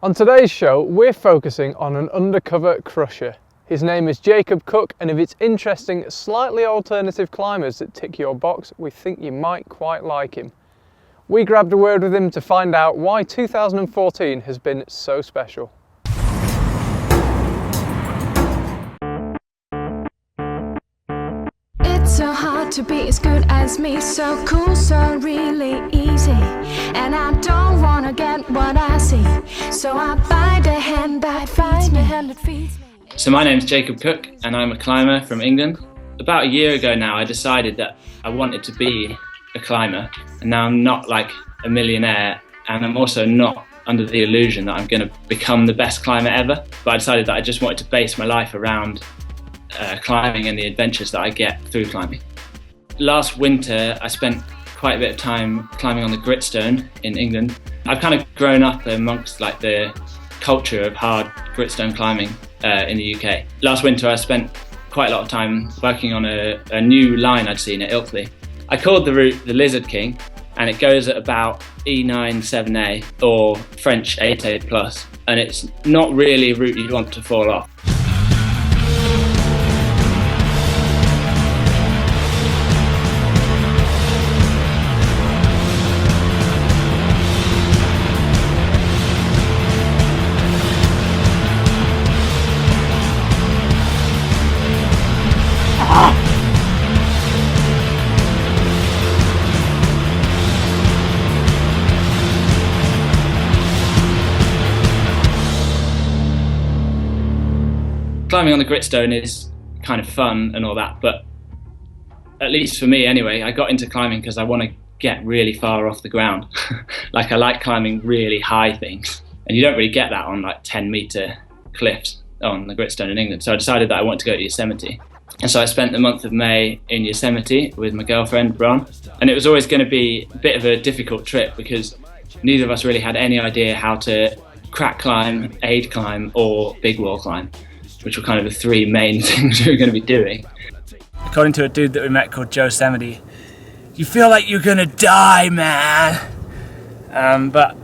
On today's show, we're focusing on an undercover crusher. His name is Jacob Cook, and if it's interesting, slightly alternative climbers that tick your box, we think you might quite like him. We grabbed a word with him to find out why 2014 has been so special. It's so hard to be as good as me, so cool, so really easy. And I don't wanna get what I see, so I bite the hand that feeds me. So my name's Jacob Cook and I'm a climber from England. About a year ago now I decided that I wanted to be a climber, and now I'm not like a millionaire, and I'm also not under the illusion that I'm going to become the best climber ever, but I decided that I just wanted to base my life around climbing and the adventures that I get through climbing. Last winter I spent quite a bit of time climbing on the Gritstone in England. I've kind of grown up amongst like the culture of hard Gritstone climbing in the UK. Last winter I spent quite a lot of time working on a new line I'd seen at Ilkley. I called the route the Lizard King, and it goes at about E9 7A or French 8A plus, and it's not really a route you'd want to fall off. Climbing on the Gritstone is kind of fun and all that, but at least for me anyway, I got into climbing because I want to get really far off the ground. Like I like climbing really high things, and you don't really get that on like 10-meter cliffs on the Gritstone in England. So I decided that I wanted to go to Yosemite. And so I spent the month of May in Yosemite with my girlfriend, Bron. And it was always going to be a bit of a difficult trip because neither of us really had any idea how to crack climb, aid climb, or big wall climb, which were kind of the three main things we were going to be doing. According to a dude that we met called Yosemite, you feel like you're gonna die, man. But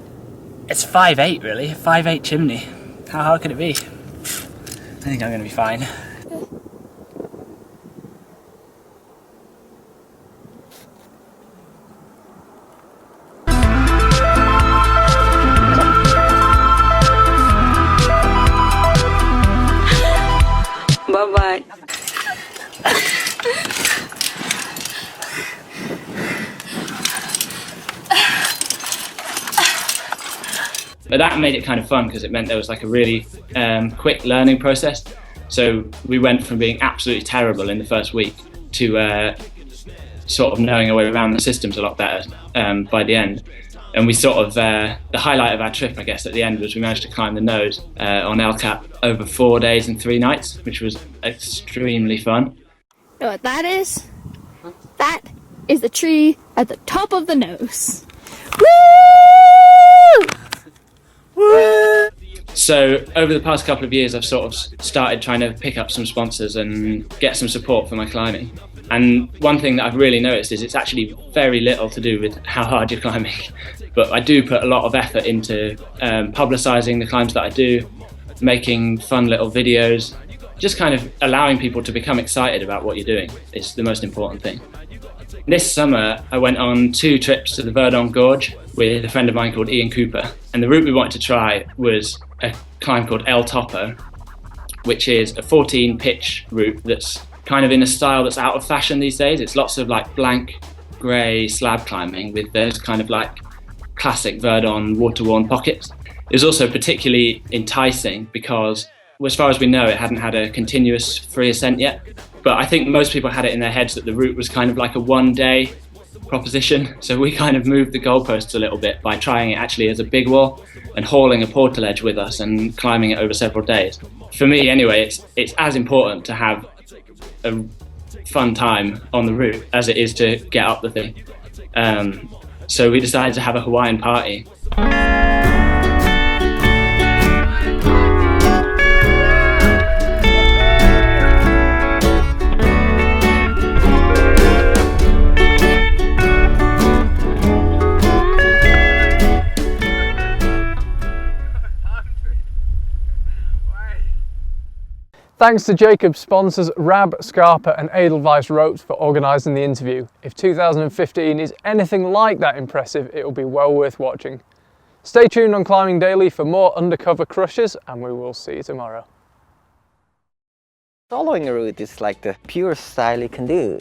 it's 5'8", really, 5'8" chimney. How hard could it be? I think I'm gonna be fine. Bye-bye. But that made it kind of fun because it meant there was like a really quick learning process. So we went from being absolutely terrible in the first week to sort of knowing our way around the systems a lot better by the end. And we sort of, the highlight of our trip, I guess, at the end was we managed to climb the nose on El Cap over 4 days and 3 nights, which was extremely fun. You know what that is? That is the tree at the top of the nose. Woo! Woo! So over the past couple of years, I've sort of started trying to pick up some sponsors and get some support for my climbing. And one thing that I've really noticed is it's actually very little to do with how hard you're climbing, but I do put a lot of effort into publicising the climbs that I do, making fun little videos, just kind of allowing people to become excited about what you're doing is the most important thing. This summer I went on 2 trips to the Verdon Gorge with a friend of mine called Ian Cooper, and the route we wanted to try was a climb called El Topo, which is a 14 pitch route that's kind of in a style that's out of fashion these days. It's lots of like blank grey slab climbing with those kind of like classic Verdon water-worn pockets. It was also particularly enticing because, as far as we know, it hadn't had a continuous free ascent yet. But I think most people had it in their heads that the route was kind of like a one-day proposition. So we kind of moved the goalposts a little bit by trying it actually as a big wall and hauling a portaledge with us and climbing it over several days. For me anyway, it's as important to have a fun time on the route as it is to get up the thing. So we decided to have a Hawaiian party. Thanks to Jacob's sponsors Rab, Scarpa and Edelweiss Ropes for organising the interview. If 2015 is anything like that impressive, it will be well worth watching. Stay tuned on Climbing Daily for more undercover crushes, and we will see you tomorrow. Following a route is like the purest style you can do.